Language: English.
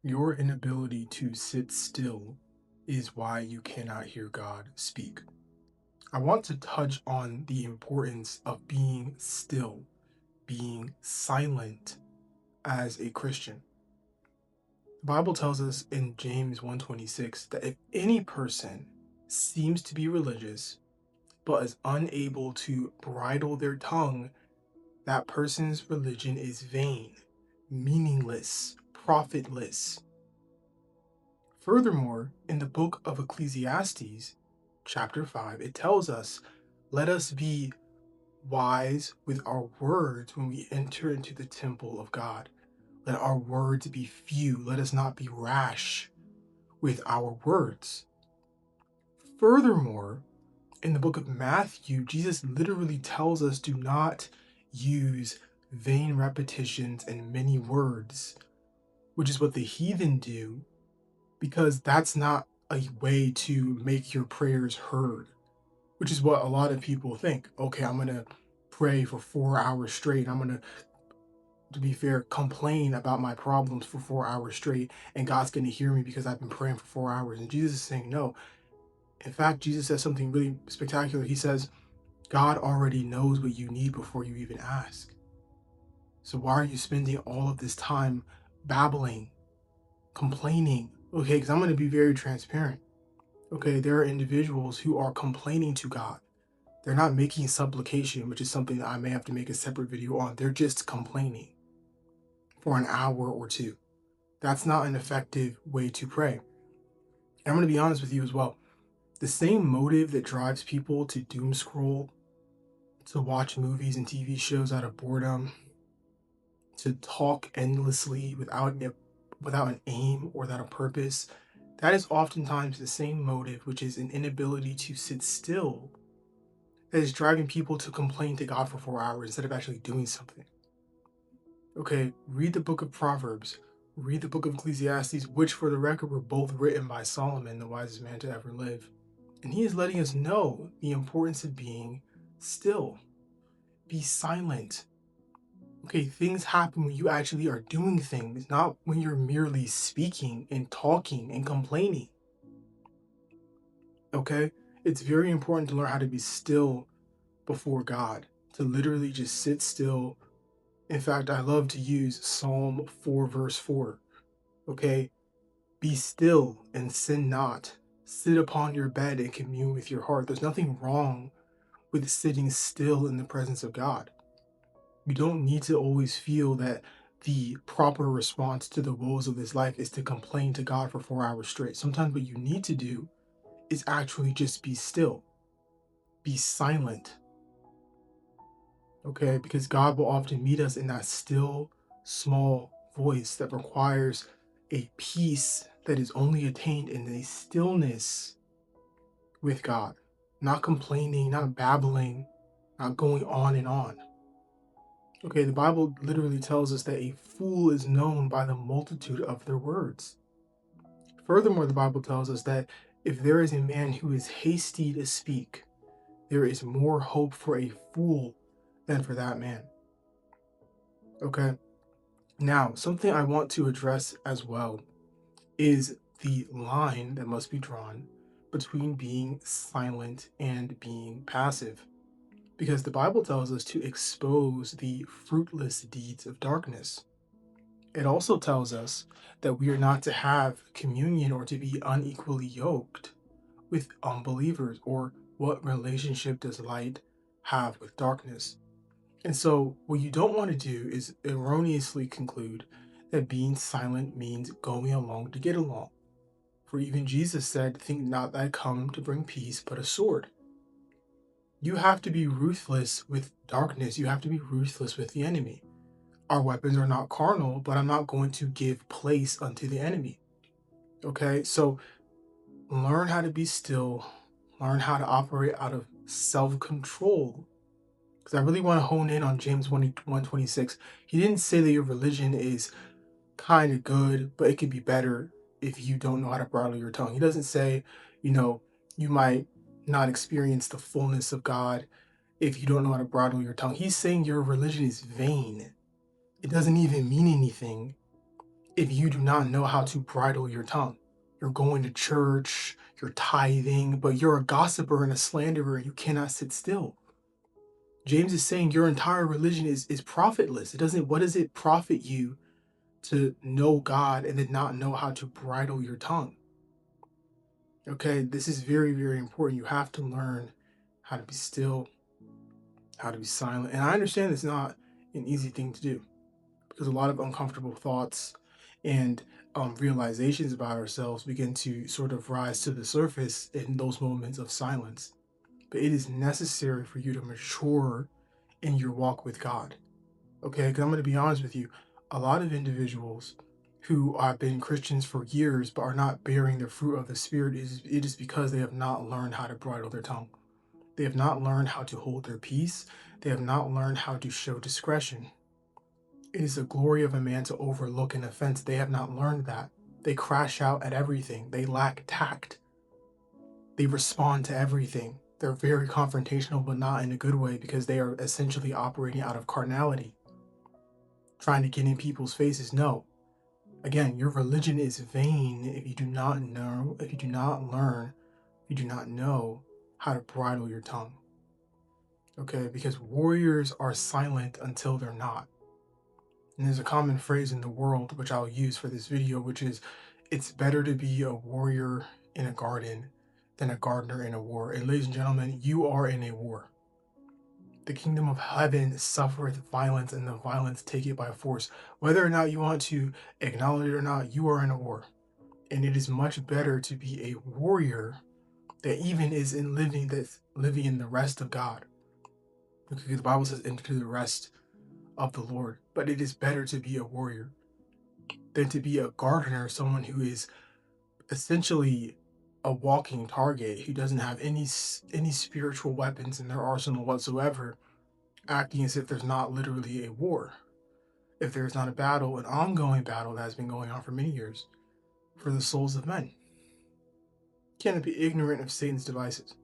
Your inability to sit still is why you cannot hear God speak. I want to touch on the importance of being still, being silent as a Christian. The Bible tells us in James 1:26 that if any person seems to be religious but is unable to bridle their tongue, that person's religion is vain, meaningless, profitless. Furthermore, in the book of Ecclesiastes, chapter 5, it tells us, let us be wise with our words when we enter into the temple of God. Let our words be few. Let us not be rash with our words. Furthermore, in the book of Matthew, Jesus literally tells us do not use vain repetitions and many words, which is what the heathen do, because that's not a way to make your prayers heard, which is what a lot of people think. Okay, I'm going to pray for 4 hours straight. I'm going to be fair, complain about my problems for 4 hours straight, and God's going to hear me because I've been praying for 4 hours. And Jesus is saying, no. In fact, Jesus says something really spectacular. He says, God already knows what you need before you even ask. So why are you spending all of this time babbling, complaining? Okay, because I'm going to be very transparent. Okay, there are individuals who are complaining to God. They're not making supplication, which is something that I may have to make a separate video on. They're just complaining for an hour or two. That's not an effective way to pray. And I'm going to be honest with you as well. The same motive that drives people to doom scroll, to watch movies and TV shows out of boredom, to talk endlessly without an aim or without a purpose, that is oftentimes the same motive, which is an inability to sit still, that is driving people to complain to God for 4 hours instead of actually doing something. Okay, read the book of Proverbs, read the book of Ecclesiastes, which for the record were both written by Solomon, the wisest man to ever live. And he is letting us know the importance of being still. Be silent. Okay, things happen when you actually are doing things, not when you're merely speaking and talking and complaining. Okay? It's very important to learn how to be still before God, to literally just sit still. In fact, I love to use Psalm 4, verse 4. Okay? Be still and sin not. Sit upon your bed and commune with your heart. There's nothing wrong with sitting still in the presence of God. You don't need to always feel that the proper response to the woes of this life is to complain to God for 4 hours straight. Sometimes what you need to do is actually just be still, be silent, okay? Because God will often meet us in that still, small voice that requires a peace that is only attained in a stillness with God, not complaining, not babbling, not going on and on. Okay, the Bible literally tells us that a fool is known by the multitude of their words. Furthermore, the Bible tells us that if there is a man who is hasty to speak, there is more hope for a fool than for that man. Okay, now something I want to address as well is the line that must be drawn between being silent and being passive. Because the Bible tells us to expose the fruitless deeds of darkness. It also tells us that we are not to have communion or to be unequally yoked with unbelievers, or what relationship does light have with darkness? And so, what you don't want to do is erroneously conclude that being silent means going along to get along. For even Jesus said, think not that I come to bring peace, but a sword. You have to be ruthless with darkness. You have to be ruthless with the enemy. Our weapons are not carnal, but I'm not going to give place unto the enemy. Okay, so learn how to be still, learn how to operate out of self control. Because I really want to hone in on James 1:26. He didn't say that your religion is kind of good, but it could be better if you don't know how to bridle your tongue. He doesn't say, you know, you might not experience the fullness of God if you don't know how to bridle your tongue. He's saying your religion is vain. It doesn't even mean anything if you do not know how to bridle your tongue. You're going to church, you're tithing, but you're a gossiper and a slanderer, and you cannot sit still. James is saying your entire religion is profitless. What does it profit you to know God and then not know how to bridle your tongue? Okay, this is very, very important. You have to learn how to be still, how to be silent. And I understand it's not an easy thing to do because a lot of uncomfortable thoughts and realizations about ourselves begin to sort of rise to the surface in those moments of silence. But it is necessary for you to mature in your walk with God. Okay, because I'm going to be honest with you, a lot of individuals who have been Christians for years but are not bearing the fruit of the Spirit, it is because they have not learned how to bridle their tongue. They have not learned how to hold their peace. They have not learned how to show discretion. It is the glory of a man to overlook an offense. They have not learned that. They crash out at everything. They lack tact. They respond to everything. They're very confrontational, but not in a good way because they are essentially operating out of carnality, trying to get in people's faces. No. Again, your religion is vain if you do not know, if you do not learn, if you do not know how to bridle your tongue. Okay, because warriors are silent until they're not. And there's a common phrase in the world, which I'll use for this video, which is, it's better to be a warrior in a garden than a gardener in a war. And ladies and gentlemen, you are in a war. The kingdom of heaven suffereth violence, and the violence take it by force. Whether or not you want to acknowledge it or not, you are in a war. And it is much better to be a warrior that even is in living in the rest of God. Because the Bible says, enter the rest of the Lord. But it is better to be a warrior than to be a gardener, someone who is essentially a walking target, who doesn't have any spiritual weapons in their arsenal whatsoever, acting as if there's not literally a war, if there's not a battle, an ongoing battle that has been going on for many years for the souls of men. You can't be ignorant of Satan's devices.